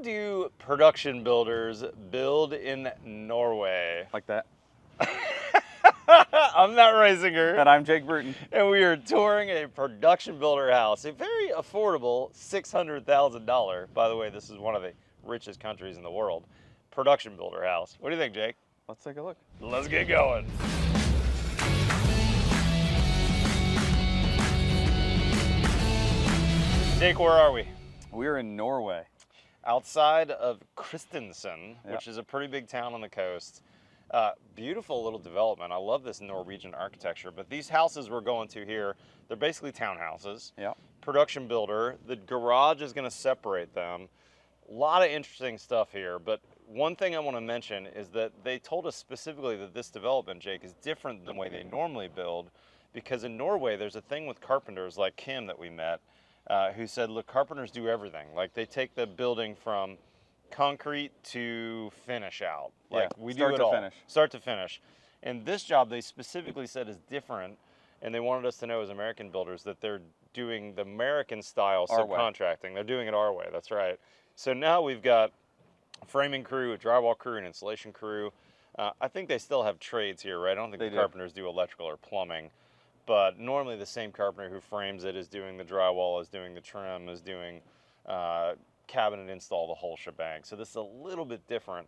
do production builders build in Norway? Like that. I'm Matt Risinger. And I'm Jake Bruton. And we are touring a production builder house, a very affordable $600,000. By the way, this is one of the richest countries in the world. Production builder house. What do you think, Jake? Let's take a look. Let's get going. Jake, where are we? We're in Norway. Outside of Kristiansand, which is a pretty big town on the coast. Beautiful little development. I love this Norwegian architecture, but these houses we're going to here, they're basically townhouses. Yeah. Production builder. The garage is going to separate them. A lot of interesting stuff here, but one thing I want to mention is that they told us specifically that this development, Jake, is different than the way they normally build, because in Norway there's a thing with carpenters like Kim that we met, who said, look, carpenters do everything. Like, they take the building from concrete to finish out. Like, we do it all. Start to finish. And this job, they specifically said, is different, and they wanted us to know as American builders that they're doing the American style subcontracting. They're doing it our way, that's right. So now we've got a framing crew, a drywall crew, an installation crew. I think they still have trades here, right? I don't think the carpenters do electrical or plumbing. But normally the same carpenter who frames it is doing the drywall, is doing the trim, is doing cabinet install, the whole shebang. So this is a little bit different.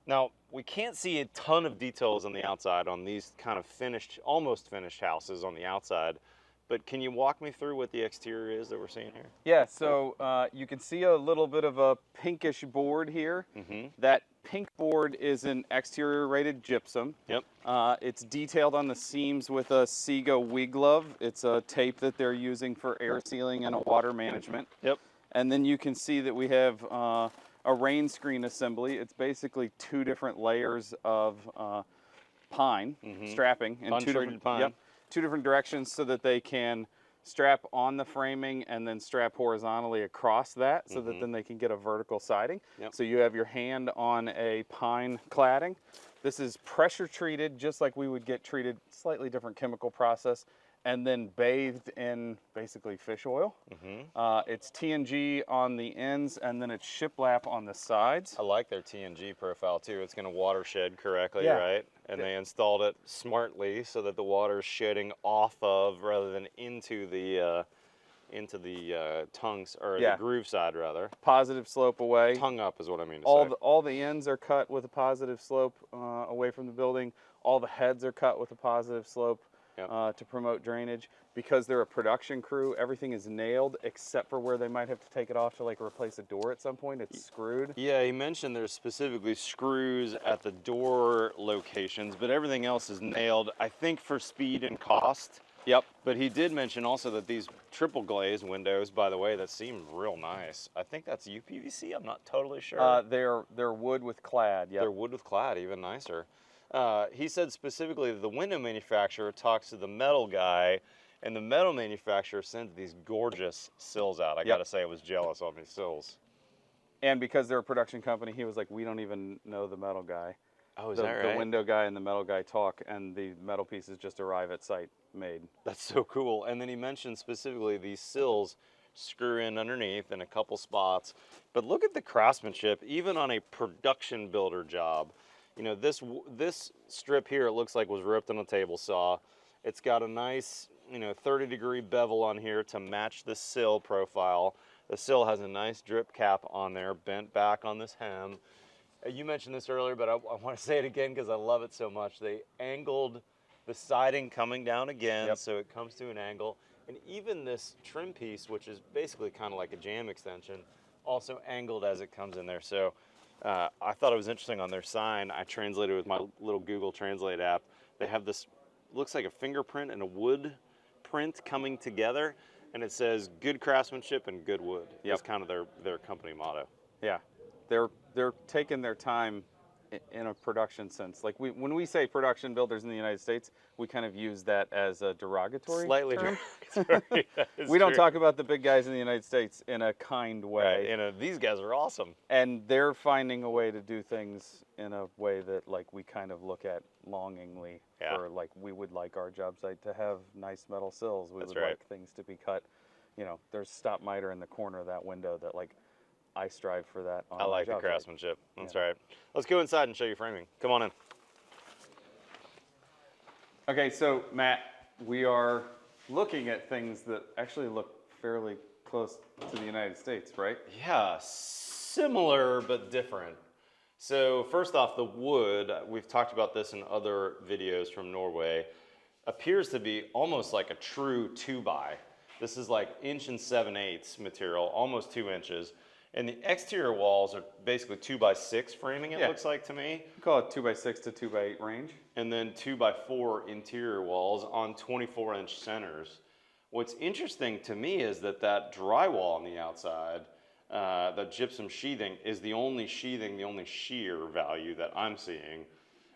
Now, we can't see a ton of details on the outside on these kind of finished, almost finished houses on the outside. But can you walk me through what the exterior is that we're seeing here? Yeah, so you can see a little bit of a pinkish board here. That pink board is an exterior rated gypsum. Yep. It's detailed on the seams with a siga wig glove. It's a tape that they're using for air sealing and water management. Yep. And then you can see that we have a rain screen assembly. It's basically two different layers of pine strapping in two different directions, so that they can strap on the framing and then strap horizontally across that, so that then they can get a vertical siding. So you have your hand on a pine cladding. This is pressure treated just like we would get treated, slightly different chemical process, and then bathed in basically fish oil. It's TNG on the ends, and then it's shiplap on the sides. I like their TNG profile too. It's going to watershed correctly, right? And they installed it smartly so that the water is shedding off of rather than into the tongues, or the groove side rather. Positive slope away. Tongue up is what I mean to say. All the ends are cut with a positive slope away from the building. All the heads are cut with a positive slope. To promote drainage. Because they're a production crew, everything is nailed except for where they might have to take it off to like replace a door at some point. It's screwed. Yeah, he mentioned there's specifically screws at the door locations, but everything else is nailed, I think, for speed and cost. Yep. But he did mention also that these triple glazed windows, by the way, that seem real nice. I think that's UPVC, I'm not totally sure. They're wood with clad, yeah. They're wood with clad, even nicer. He said specifically that the window manufacturer talks to the metal guy, and the metal manufacturer sends these gorgeous sills out. I gotta say, I was jealous on these sills. And because they're a production company, he was like, we don't even know the metal guy. Oh, is that right? The window guy and the metal guy talk, and the metal pieces just arrive at site made. That's so cool. And then he mentioned specifically these sills screw in underneath in a couple spots. But look at the craftsmanship, even on a production builder job. You know, this strip here, it looks like was ripped on a table saw. It's got a nice, 30-degree bevel on here to match the sill profile. The sill has a nice drip cap on there, bent back on this hem. You mentioned this earlier, but I want to say it again because I love it so much. They angled the siding coming down again, so it comes to an angle. And even this trim piece, which is basically kind of like a jam extension, also angled as it comes in there. So I thought it was interesting on their sign. I translated with my little Google Translate app. They have this, looks like a fingerprint and a wood print coming together, and it says good craftsmanship and good wood. It's kind of their company motto. Yeah, they're taking their time in a production sense. Like when we say production builders in the United States, we kind of use that as a derogatory term. Derogatory. We don't talk about the big guys in the United States in a kind way. Right. These guys are awesome. And they're finding a way to do things in a way that like we kind of look at longingly for, like, we would like our job site to have nice metal sills. We would like things to be cut. There's stop miter in the corner of that window that, like, I strive for that on I my like the job site. craftsmanship. That's right. Let's go inside and show you framing. Come on in. Okay, so Matt, we are looking at things that actually look fairly close to the United States, right? Yeah, similar but different. So first off, the wood, we've talked about this in other videos from Norway, appears to be almost like a true 2x. This is like 1 7/8" material, almost 2 inches. And the exterior walls are basically 2x6 framing, it looks like to me. We call it 2x6 to 2x8 range. And then 2x4 interior walls on 24-inch centers. What's interesting to me is that drywall on the outside, the gypsum sheathing, is the only sheathing, the only shear value that I'm seeing.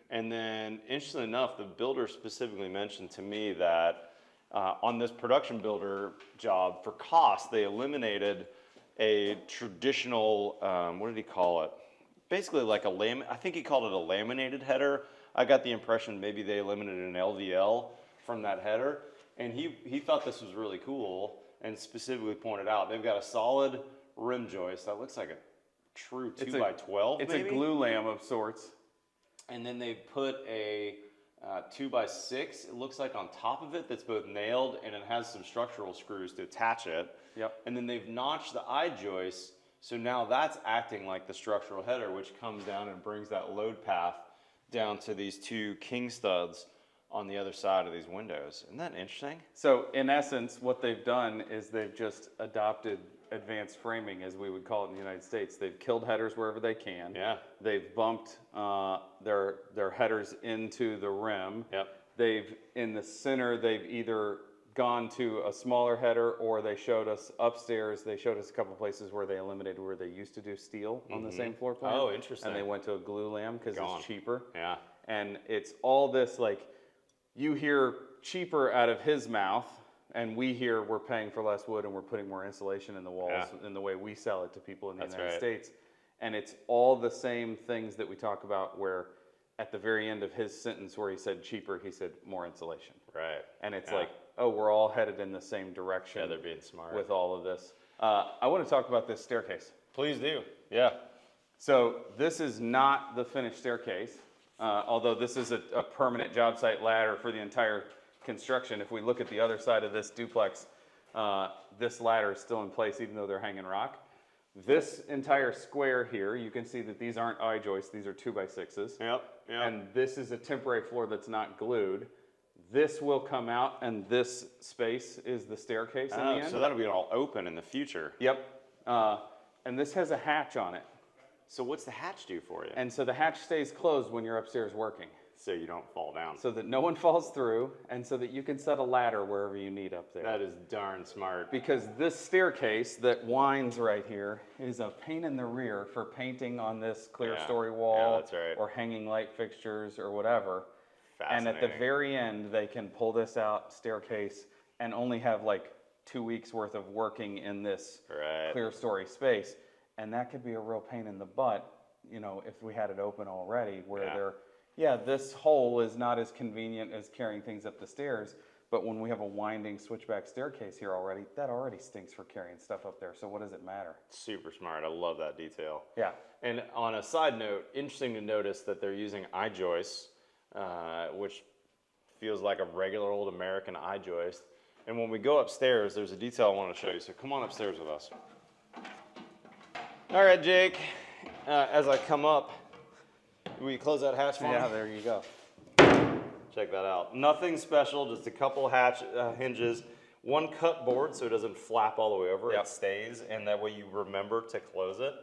And then, interestingly enough, the builder specifically mentioned to me that on this production builder job, for cost, they eliminated a traditional, what did he call it? Basically like I think he called it a laminated header. I got the impression maybe they eliminated an LVL from that header. And he thought this was really cool and specifically pointed out they've got a solid rim joist that looks like a true 2x12 It's maybe? a glue lamb of sorts. And then they put a 2x6, it looks like on top of it, that's both nailed and it has some structural screws to attach it. Yep. And then they've notched the eye joist, so now that's acting like the structural header, which comes down and brings that load path down to these 2 king studs on the other side of these windows. Isn't that interesting? So in essence, what they've done is they've just adopted advanced framing, as we would call it in the United States. They've killed headers wherever they can. Yeah. They've bumped their headers into the rim. Yep. In the center, they've either gone to a smaller header, or they showed us upstairs, they showed us a couple places where they eliminated where they used to do steel on the same floor plan. Oh, interesting. And they went to a glue lam because it's cheaper. Yeah. And it's all this, like, you hear cheaper out of his mouth, and we hear we're paying for less wood and we're putting more insulation in the walls in the way we sell it to people in the United States. And it's all the same things that we talk about, where at the very end of his sentence where he said cheaper, he said more insulation. Right. And it's like, oh, we're all headed in the same direction. Yeah, they're being smart with all of this. I want to talk about this staircase. Please do. Yeah. So this is not the finished staircase, although this is a permanent job site ladder for the entire construction. If we look at the other side of this duplex, this ladder is still in place even though they're hanging rock. This entire square here, you can see that these aren't eye joists, these are 2x6s. Yep. And this is a temporary floor that's not glued. This will come out, and this space is the staircase in the end. So that'll be all open in the future. Yep. And this has a hatch on it. So what's the hatch do for you? And so the hatch stays closed when you're upstairs working. So you don't fall down. So that no one falls through, and so that you can set a ladder wherever you need up there. That is darn smart. Because this staircase that winds right here is a pain in the rear for painting on this clear story wall, or hanging light fixtures or whatever. And at the very end, they can pull this out staircase and only have like 2 weeks worth of working in this clear story space. And that could be a real pain in the butt, you know, if we had it open already, where this hole is not as convenient as carrying things up the stairs, but when we have a winding switchback staircase here already, that already stinks for carrying stuff up there. So what does it matter? Super smart. I love that detail. Yeah. And on a side note, interesting to notice that they're using eye joists, which feels like a regular old American eye joist. And when we go upstairs, there's a detail I want to show you. So come on upstairs with us. All right, Jake. As I come up, will you close that hatch for me? Yeah, there you go. Check that out. Nothing special, just a couple hinges, one cut board so it doesn't flap all the way over. It stays, and that way you remember to close it.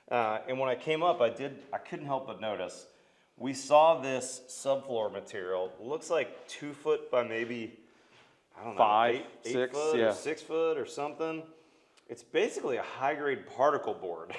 And when I came up, I couldn't help but notice, we saw this subfloor material. It looks like 2 foot by maybe, I don't know, 5, 8 6, foot or 6 foot or something. It's basically a high-grade particle board.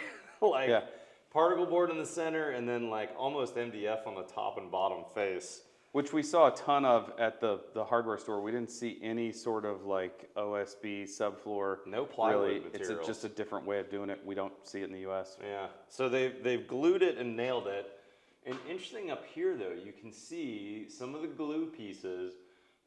Particle board in the center, and then like almost MDF on the top and bottom face. Which we saw a ton of at the hardware store. We didn't see any sort of like OSB subfloor. No plywood materials. It's just a different way of doing it. We don't see it in the US. Yeah, so they've glued it and nailed it. And interesting up here though, you can see some of the glue pieces,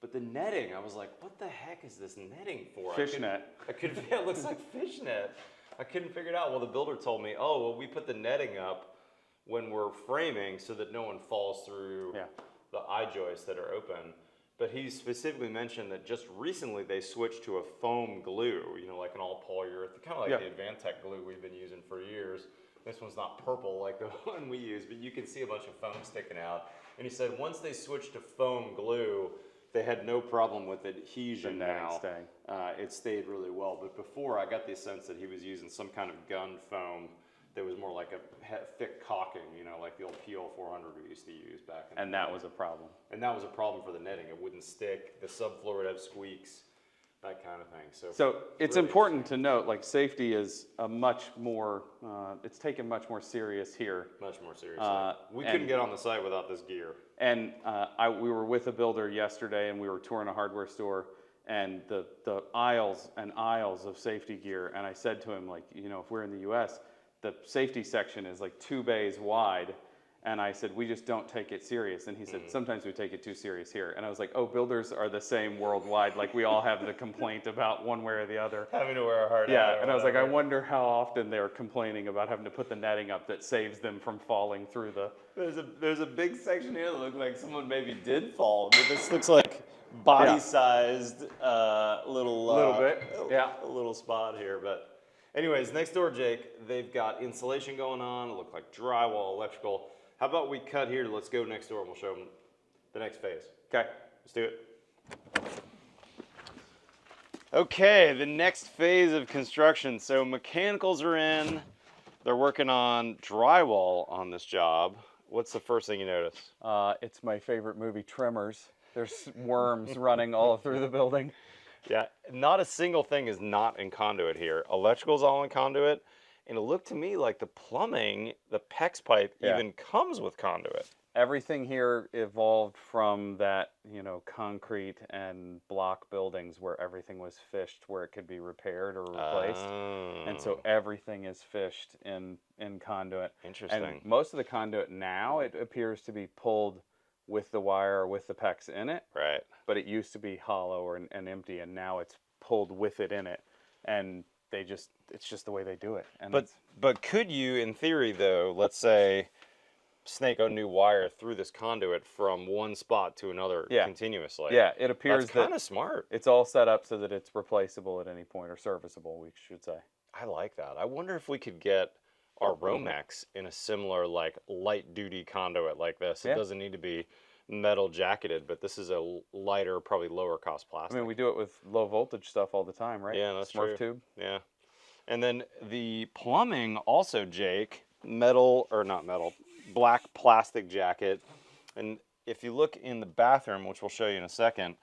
but the netting, I was like, what the heck is this netting for? Fishnet. It looks like fishnet. I couldn't figure it out. Well, the builder told me, oh, well, we put the netting up when we're framing so that no one falls through the eye joists that are open. But he specifically mentioned that just recently they switched to a foam glue, you know, like an all polyurethane, kind of like the Advantech glue we've been using for years. This one's not purple like the one we use, but you can see a bunch of foam sticking out. And he said once they switched to foam glue, they had no problem with adhesion now. It stayed really well. But before, I got the sense that he was using some kind of gun foam that was more like a thick caulking, you know, like the old PL 400 we used to use back in the day. And that was a problem. And that was a problem for the netting. It wouldn't stick. The subfloor would have squeaks, that kind of thing. So it's really important to note, like, safety is a much more, it's taken much more serious here. Much more seriously. We couldn't get on the site without this gear. And we were with a builder yesterday, and we were touring a hardware store, and the aisles and aisles of safety gear. And I said to him, like, you know, if we're in the U.S., the safety section is like 2 bays wide. And I said, we just don't take it serious. And he said, sometimes we take it too serious here. And I was like, oh, builders are the same worldwide. Like, we all have the complaint about one way or the other. Having to wear a hard hat. Yeah, and I was like, I wonder how often they're complaining about having to put the netting up that saves them from falling through the... There's a big section here that looks like someone maybe did fall. But this looks like body-sized little bit. A little spot here. But anyways, next door, Jake, they've got insulation going on. It looks like drywall, electrical. How about we cut here, let's go next door and we'll show them the next phase. Okay. Let's do it. Okay, the next phase of construction. So mechanicals are in. They're working on drywall on this job. What's the first thing you notice? It's my favorite movie, Tremors. There's worms running all through the building. Yeah, not a single thing is not in conduit here. Electrical's all in conduit. And it looked to me like the plumbing, the PEX pipe even comes with conduit. Everything here evolved from that, you know, concrete and block buildings where everything was fished where it could be repaired or replaced. And so everything is fished in conduit. Interesting. And most of the conduit now, it appears to be pulled with the wire or with the PEX in it. Right. But it used to be hollow and empty, and now it's pulled with it in it. And it's just the way they do it. And but could you, in theory though, let's say, snake a new wire through this conduit from one spot to another continuously? Yeah, it appears that's kind of smart. It's all set up so that it's replaceable at any point, or serviceable, we should say. I like that. I wonder if we could get our Romex in a similar, like, light duty conduit like this. It doesn't need to be metal jacketed, but this is a lighter, probably lower cost plastic. I mean, we do it with low voltage stuff all the time, right? Yeah, that's Smurf true. tube. Yeah. And then the plumbing also, Jake, metal, or not metal, black plastic jacket. And if you look in the bathroom, which we'll show you in a second,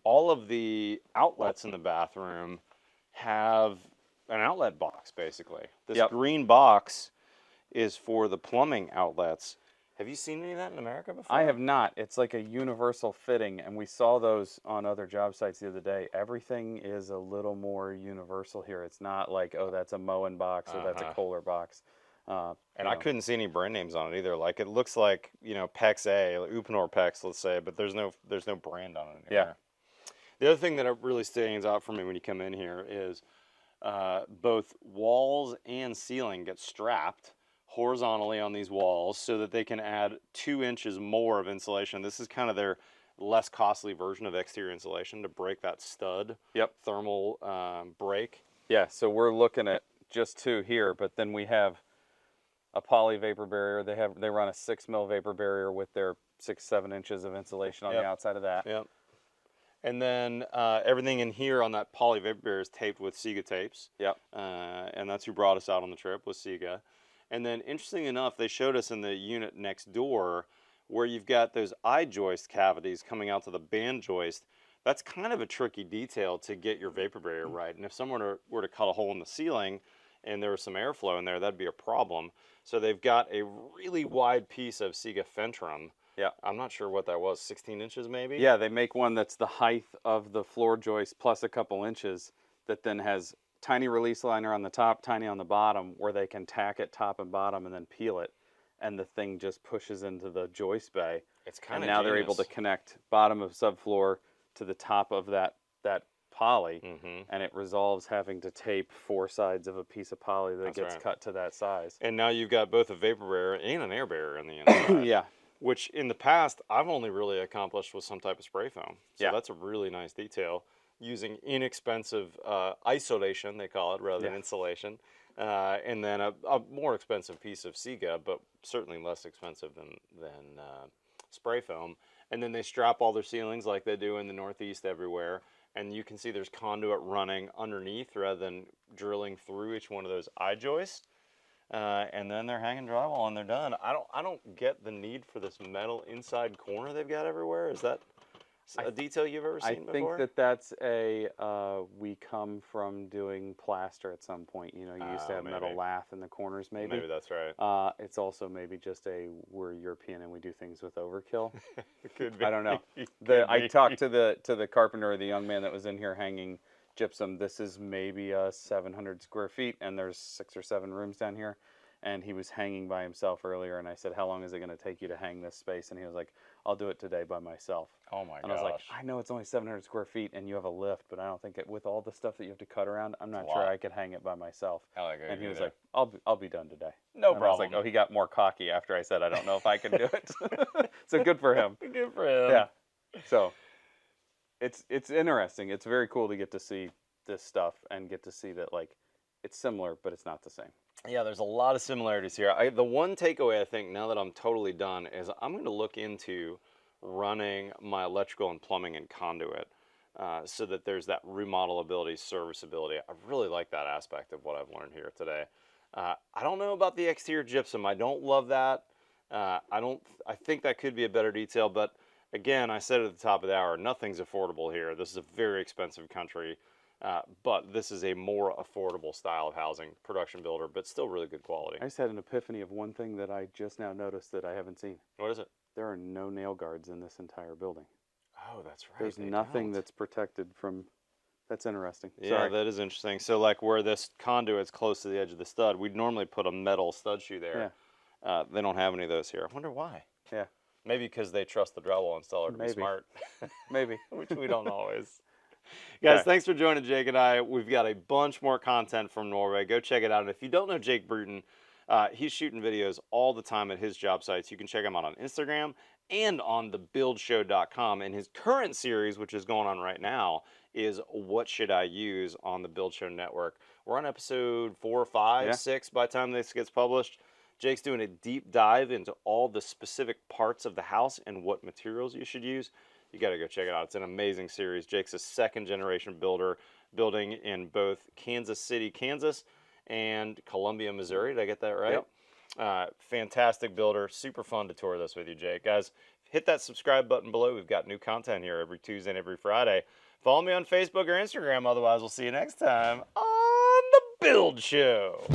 all of the outlets in the bathroom have an outlet box, basically. This green box is for the plumbing outlets. Have you seen any of that in America before? I have not. It's like a universal fitting, and we saw those on other job sites the other day. Everything is a little more universal here. It's not like, oh, that's a Moen box or that's a Kohler box. And I couldn't see any brand names on it either. Like, it looks like, you know, PEX A, like Uponor PEX, let's say, but there's no brand on it anymore. The other thing that really stands out for me when you come in here is both walls and ceiling get strapped horizontally on these walls so that they can add 2 inches more of insulation. This is kind of their less costly version of exterior insulation to break that stud thermal break. Yeah, so we're looking at just 2 here, but then we have a poly vapor barrier. They run a 6 mil vapor barrier with their 6-7 inches of insulation on the outside of that. Yep. And then everything in here on that poly vapor barrier is taped with Siga tapes. Yep. And that's who brought us out on the trip, was Siga. And then, interestingly enough, they showed us in the unit next door where you've got those eye joist cavities coming out to the band joist. That's kind of a tricky detail to get your vapor barrier right. And if someone were to cut a hole in the ceiling and there was some airflow in there, that'd be a problem. So they've got a really wide piece of Siga Fentrum. Yeah. I'm not sure what that was, 16 inches maybe? Yeah, they make one that's the height of the floor joist plus a couple inches that then has tiny release liner on the top, tiny on the bottom, where they can tack it top and bottom and then peel it, and the thing just pushes into the joist bay. It's kind of now they're able to connect bottom of subfloor to the top of that poly, and it resolves having to tape 4 sides of a piece of poly that gets cut to that size. And now you've got both a vapor barrier and an air barrier in the inside. Yeah. Which in the past, I've only really accomplished with some type of spray foam. So that's a really nice detail. Using inexpensive isolation, they call it, rather than insulation. And then a more expensive piece of siga, but certainly less expensive than spray foam. And then they strap all their ceilings like they do in the Northeast everywhere. And you can see there's conduit running underneath rather than drilling through each one of those eye joists. And then they're hanging drywall and they're done. I don't get the need for this metal inside corner they've got everywhere. Is that a detail you've ever seen before? I think that's we come from doing plaster at some point. You know, you used to have metal lath in the corners, maybe. Maybe that's right. It's also maybe just we're European and we do things with overkill. It could be. I don't know. I talked to the carpenter, the young man that was in here hanging gypsum. This is maybe 700 square feet, and there's 6 or 7 rooms down here. And he was hanging by himself earlier, and I said, "How long is it going to take you to hang this space?" And he was like, "I'll do it today by myself." Oh my gosh. And I was like, "I know it's only 700 square feet, and you have a lift, but I don't think with all the stuff that you have to cut around, I'm not sure I could hang it by myself." And he was like, "I'll be done today." No and problem. I was like, "Oh, he got more cocky after I said I don't know if I can do it." So good for him. Good for him. Yeah. So it's interesting. It's very cool to get to see this stuff and get to see that it's similar, but it's not the same. Yeah, there's a lot of similarities here. The one takeaway I think now that I'm totally done is I'm going to look into running my electrical and plumbing and conduit so that there's that remodelability, serviceability. I really like that aspect of what I've learned here today. I don't know about the exterior gypsum. I don't love that. I think that could be a better detail, but again, I said at the top of the hour, nothing's affordable here. This is a very expensive country. But this is a more affordable style of housing, production builder, but still really good quality. I just had an epiphany of one thing that I just now noticed that I haven't seen. What is it? There are no nail guards in this entire building. Oh, that's right. There's nothing that's protected from. That's interesting. Yeah, Sorry. that is interesting. So like where this conduit's close to the edge of the stud, we'd normally put a metal stud shoe there. Yeah. They don't have any of those here. I wonder why. Yeah. Maybe because they trust the drywall installer to be smart. Maybe. Which we don't always. Guys, thanks for joining Jake and I. We've got a bunch more content from Norway. Go check it out. And if you don't know Jake Bruton, he's shooting videos all the time at his job sites. You can check him out on Instagram and on thebuildshow.com. And his current series, which is going on right now, is What Should I Use on the Build Show Network. We're on episode 4, 5, 6 by the time this gets published. Jake's doing a deep dive into all the specific parts of the house and what materials you should use. You got to go check it out. It's an amazing series. Jake's a second-generation builder, building in both Kansas City, Kansas, and Columbia, Missouri. Did I get that right? Yep. Fantastic builder. Super fun to tour this with you, Jake. Guys, hit that subscribe button below. We've got new content here every Tuesday and every Friday. Follow me on Facebook or Instagram. Otherwise, we'll see you next time on The Build Show.